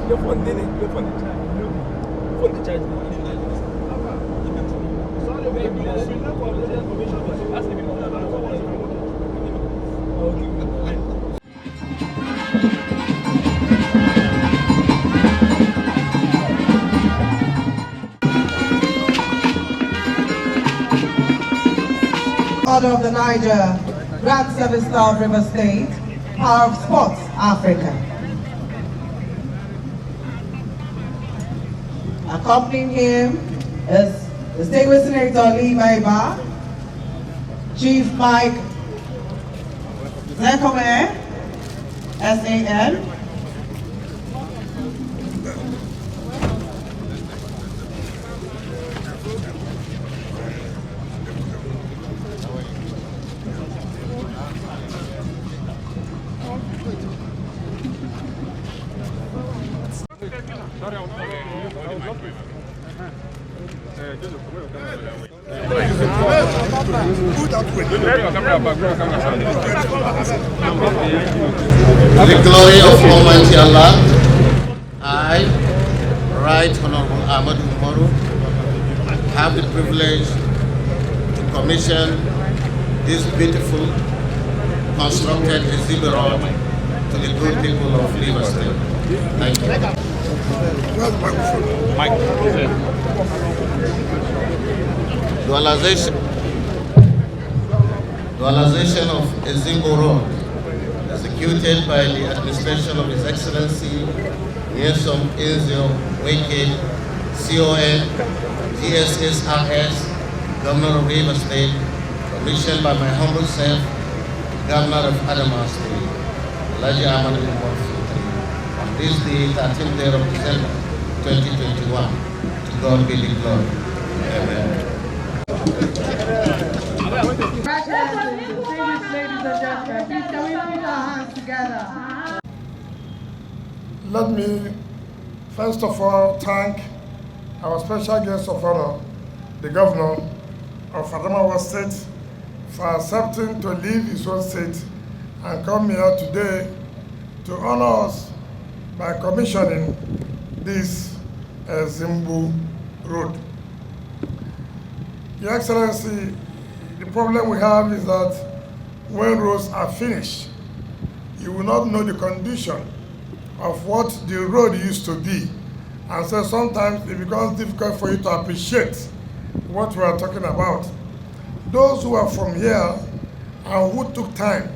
Your phone did it. Your phone charge. Phone the charge. Order of the Niger Grand Service Star of River State, Power of Sports Africa. Accompanying him is Distinguished Senator Lee Maiba, Chief Mike Zekome, SAN, The glory of Almighty Allah, I, Right Honorable Ahmad Umaru, have the privilege to commission this beautiful constructed exhibit to the good people of River State. Thank you. Dualization of Ezimbo Road, executed by the administration of His Excellency Nyesom Ezio Weke, CON, GSSRS, Governor of River State, commissioned by my humble self, Governor of Adamawa State, Elijah Ahmad Umar Filtri, on this day, 13th day of December 2021. To God be the glory. Amen. Congratulations, distinguished ladies and gentlemen. Please can we put our hands together? Let me first of all thank our special guest of honor, the governor of Adamawa State, for accepting to leave his own state and come here today to honor us by commissioning this Ezimbo Road. Your Excellency, the problem we have is that when roads are finished, you will not know the condition of what the road used to be. And so sometimes it becomes difficult for you to appreciate what we are talking about. Those who are from here and who took time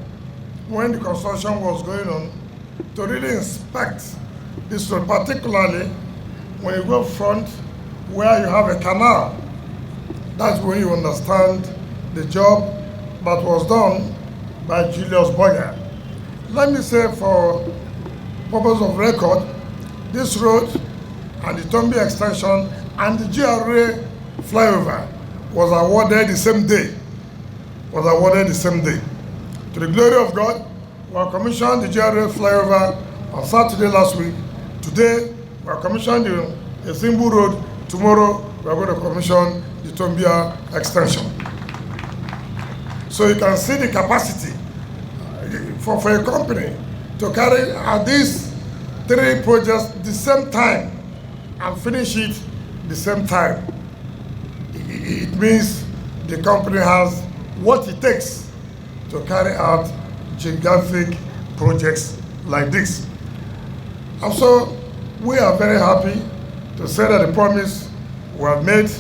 when the construction was going on to really inspect this road, particularly when you go front where you have a canal, that's when you understand the job that was done by Julius Boyer. Let me say, for purpose of record, this road and the Tombia extension and the GRA flyover was awarded the same day. To the glory of God, we have commissioned the GRA flyover on Saturday last week. Today, we have commissioned the Ezimbo Road. Tomorrow, we are going to commission the Tombia extension. So you can see the capacity for a company to carry out these three projects the same time and finish it the same time. It means the company has what it takes to carry out gigantic projects like this. And so we are very happy to say that the promise we have made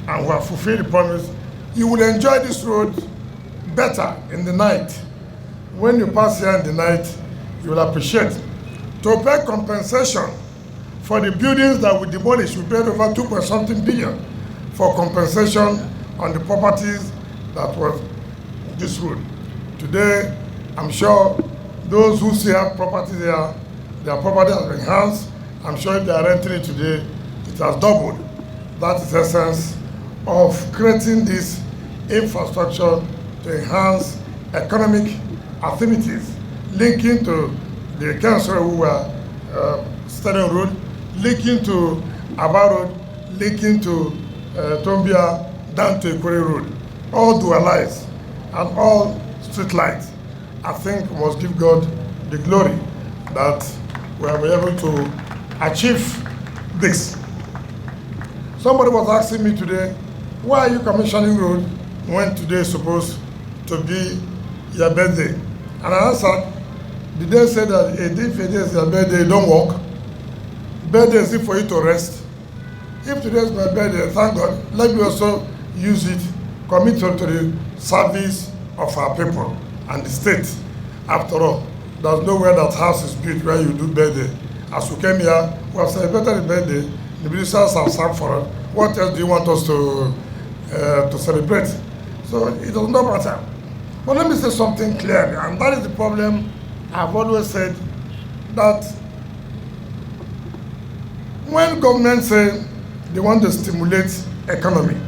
and we have fulfilled the promise. You will enjoy this road better in the night. When you pass here in the night, you will appreciate. To pay compensation for the buildings that we demolished, we paid over 2.something billion for compensation on the properties that was this road. Today, I'm sure those who still have property there, their property has been enhanced. I'm sure if they are renting it today, it has doubled. That is the essence of creating this infrastructure to enhance economic activities, linking to the council who were Stadium Road, linking to Aba Road, linking to Tombia down to Ekwere Road, all dualized and all street lights. I think we must give God the glory that we have been able to achieve this. Somebody was asking me today, why are you commissioning road when today is supposed to be your birthday? And I answered, did they say that if it is your birthday, you don't work? Birthday is for you to rest. If today is my birthday, thank God, let me also use it, commit to the service of our people and the state. After all, there's nowhere that house is built where you do birthday. As we came here, we have celebrated the birthday. The ministers have sung for us. What else do you want us to celebrate? So it does not matter. But let me say something clearly, and that is the problem. I've always said that when government say they want to stimulate economy,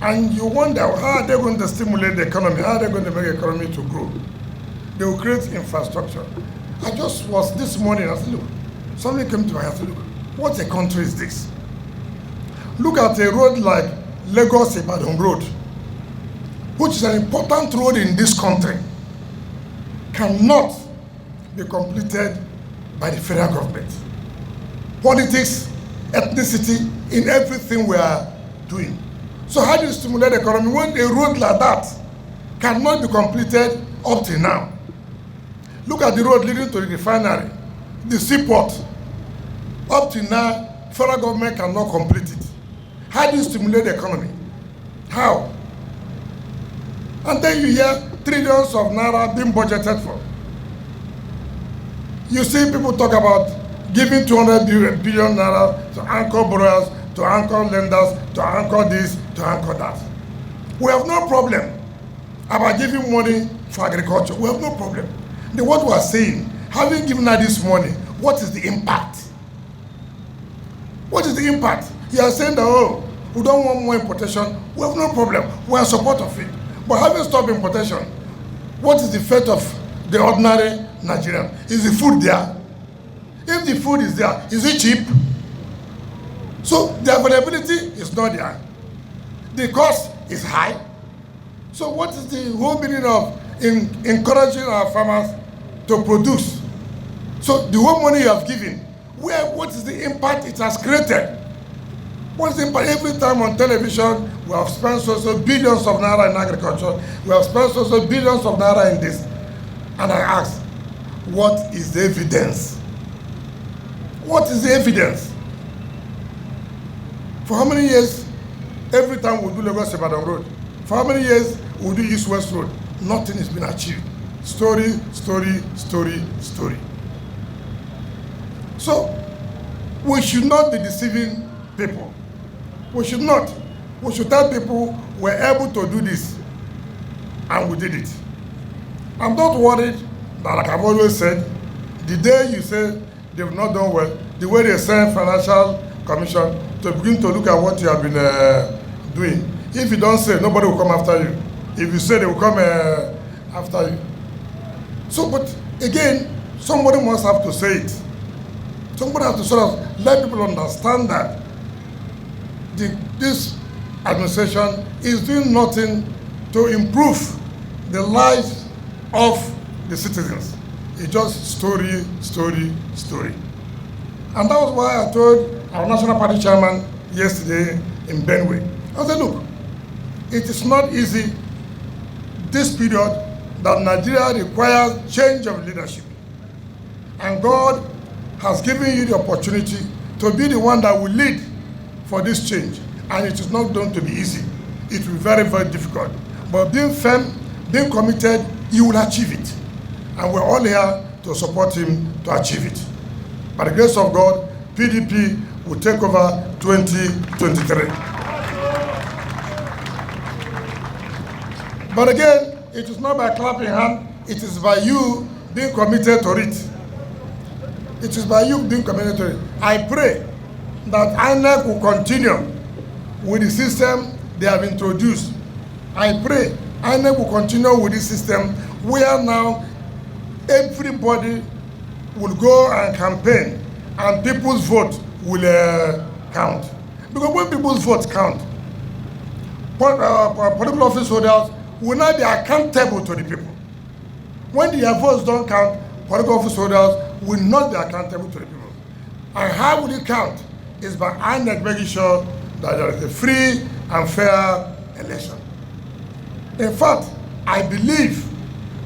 and you wonder how are they going to stimulate the economy, how are they going to make the economy to grow? They will create infrastructure. I just was this morning, I said, look, somebody came to my house, I said, look, what a country is this? Look at a road like Lagos-Ibadan Road, which is an important road in this country, cannot be completed by the federal government. Politics, ethnicity, in everything we are doing. So how do you stimulate the economy when a road like that cannot be completed up to now? Look at the road leading to the refinery, the seaport. Up to now, federal government cannot complete it. How do you stimulate the economy? How? And then you hear trillions of naira being budgeted for. You see people talk about giving 200 billion naira to anchor borrowers, to anchor lenders, to anchor this, to anchor that. We have no problem about giving money for agriculture. We have no problem. What we are saying, having given her this money, what is the impact? What is the impact? You are saying that, oh, we don't want more importation. We have no problem. We are in support of it. But having stopped importation, what is the fate of the ordinary Nigerian? Is the food there? If the food is there, is it cheap? So the availability is not there. The cost is high. So what is the whole meaning of encouraging our farmers to produce? So the whole money you have given, what is the impact it has created? What is the impact? Every time on television, we have spent so billions of naira in agriculture, we have spent so billions of naira in this. And I ask, what is the evidence? What is the evidence? For how many years, every time we do Lagos-Ibadan Road, for how many years we do East-West Road, nothing has been achieved. Story, story, story, story. So, we should not be deceiving people. We should not. We should tell people we're able to do this, and we did it. I'm not worried that, like I've always said, the day you say they've not done well, the way they send Financial Commission to begin to look at what you have been doing. If you don't say, nobody will come after you. If you say, they will come after you. So, but again, somebody must have to say it. Somebody has to sort of let people understand that this administration is doing nothing to improve the lives of the citizens. It's just story, story, story. And that was why I told our National Party chairman yesterday in Benue. I said, look, it is not easy this period that Nigeria requires change of leadership. And God has given you the opportunity to be the one that will lead for this change. And it is not going to be easy. It will be very, very difficult. But being firm, being committed, you will achieve it. And we're all here to support him to achieve it. By the grace of God, PDP will take over 2023. But again, it is not by clapping hands, it is by you being committed to it. It is by you being committed to it. I pray that INEC will continue with the system they have introduced. I pray INEC will continue with this system where now everybody will go and campaign and people's vote will count. Because when people's votes count, political office holders will not be accountable to the people. When their votes don't count, political office holders will not be accountable to the people. And how will it count? It's by INEC making sure that there is a free and fair election. In fact, I believe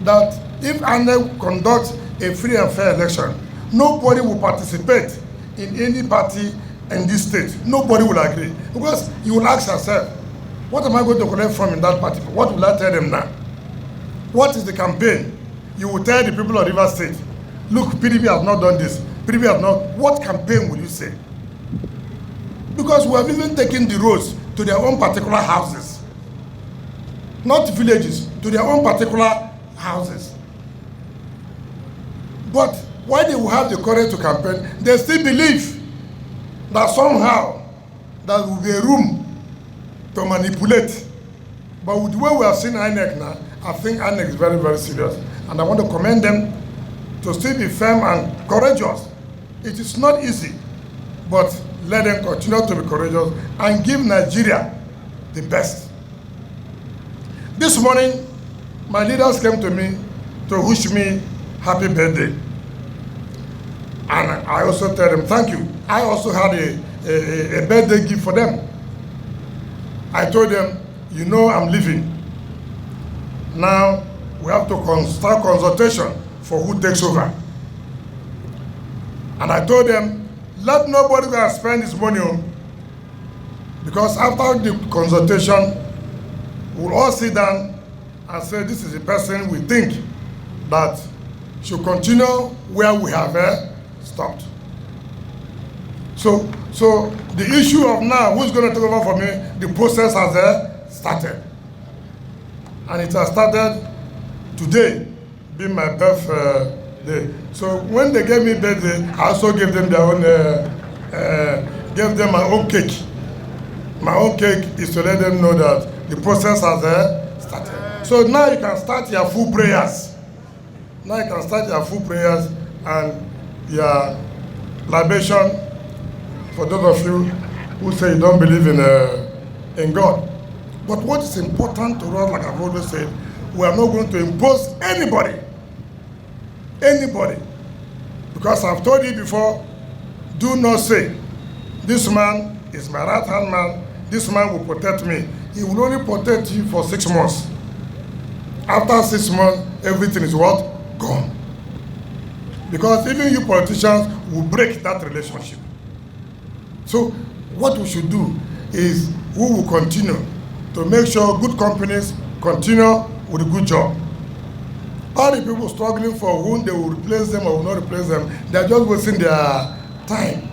that if INEC conducts a free and fair election, nobody will participate in any party in this state. Nobody will agree. Because you will ask yourself, what am I going to collect from in that party? What will I tell them now? What is the campaign? You will tell the people of River State, look, PDP has not done this. PDP has not. What campaign will you say? Because we have even taken the roads to their own particular houses. Not villages, to their own particular houses. But why they will have the courage to campaign, they still believe that somehow there will be a room to manipulate. But with the way we have seen INEC now, I think INEC is very, very serious. And I want to commend them to still be firm and courageous. It is not easy, but let them continue to be courageous and give Nigeria the best. This morning, my leaders came to me to wish me happy birthday. And I also tell them thank you. I also had a birthday gift for them. I told them, you know I'm leaving. Now we have to start consultation for who takes over. And I told them, let nobody go and spend his money on, because after the consultation, we'll all sit down and say this is the person we think that should continue where we have stopped. So the issue of now, who's going to take over for me, the process has started. And it has started today, being my birthday. So when they gave me birthday, I also gave them their own, gave them my own cake. My own cake is to let them know that the process has started. So now you can start your full prayers. Now you can start your full prayers and your libation for those of you who say you don't believe in God. But what is important to us, like I've always said, we are not going to impose anybody. Anybody. Because I've told you before, do not say, this man is my right-hand man, this man will protect me. He will only protect you for 6 months. After 6 months, everything is what? Gone. Because even you politicians will break that relationship. So what we should do is we will continue to make sure good companies continue with a good job. All the people struggling for whom they will replace them or will not replace them, they are just wasting their time.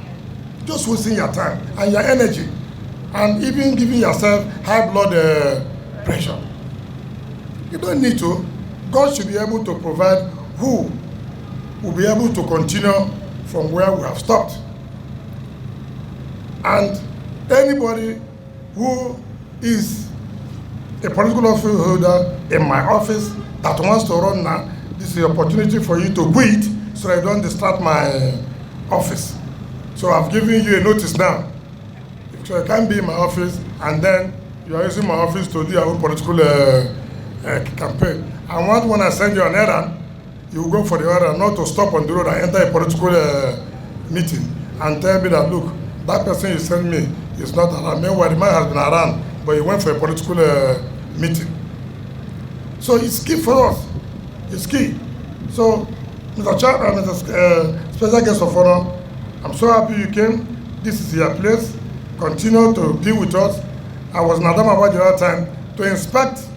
Just wasting your time and your energy. And even giving yourself high blood pressure. You don't need to. God should be able to provide who will be able to continue from where we have stopped. And anybody who is a political office holder in my office that wants to run now, this is the opportunity for you to quit so I don't distract my office. So I've given you a notice now. So you can't be in my office and then you are using my office to do your own political campaign. I want when I send you an errand, you will go for the errand, not to stop on the road and enter a political meeting and tell me that, look, that person you sent me is not around. Meanwhile, the man has been around, but he went for a political meeting. So it's key for us. It's key. So, Mr. Chairman, Mr. Special Guest of Honor, I'm so happy you came. This is your place. Continue to be with us. I was in Adamawa the other time to inspect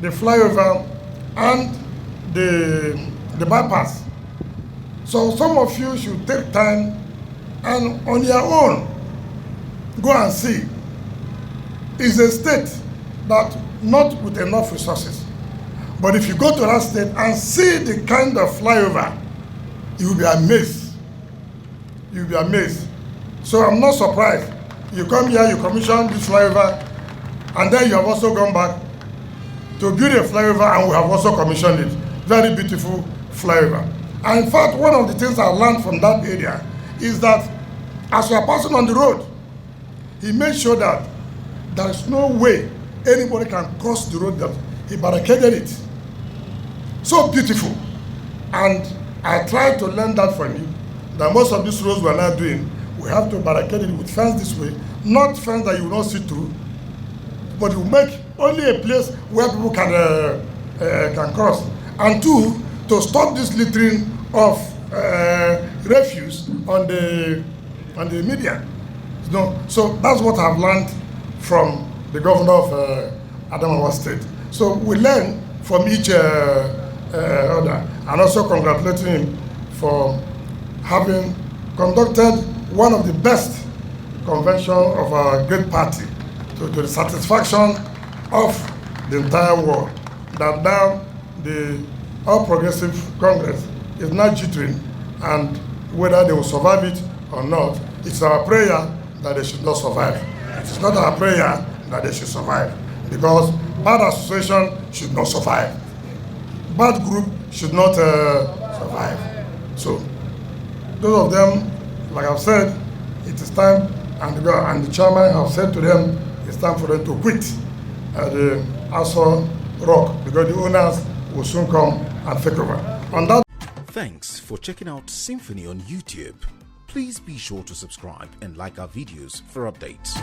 the flyover and the bypass. So some of you should take time and on your own go and see. It's a state that not with enough resources. But if you go to that state and see the kind of flyover, you will be amazed. You will be amazed. So I'm not surprised. You come here, you commission this flyover, and then you have also gone back to build a flyover, and we have also commissioned it. Very beautiful flyover. And in fact, one of the things I learned from that area is that as you are passing on the road, he made sure that there is no way anybody can cross the road, that he barricaded it. So beautiful. And I tried to learn that from you. that most of these roads we are now doing, we have to barricade it with fence this way, not fence that you will not see through, but you make only a place where people can cross. And two, to stop this littering of refuse on the median. You know, so that's what I've learned from the governor of Adamawa State. So we learn from each other, and also congratulating him for having conducted one of the best convention of our great party to the satisfaction of the entire world. That now the All Progressive Congress is not jittering, and whether they will survive it or not, it's our prayer that they should not survive. It's not our prayer that they should survive, because bad association should not survive. Bad group should not survive. So those of them, like I've said, it is time, and the chairman have said to them, it's time for them to quit the Aso Rock, because the owners will soon come and take over. On that. Thanks for checking out Symphony on YouTube. Please be sure to subscribe and like our videos for updates.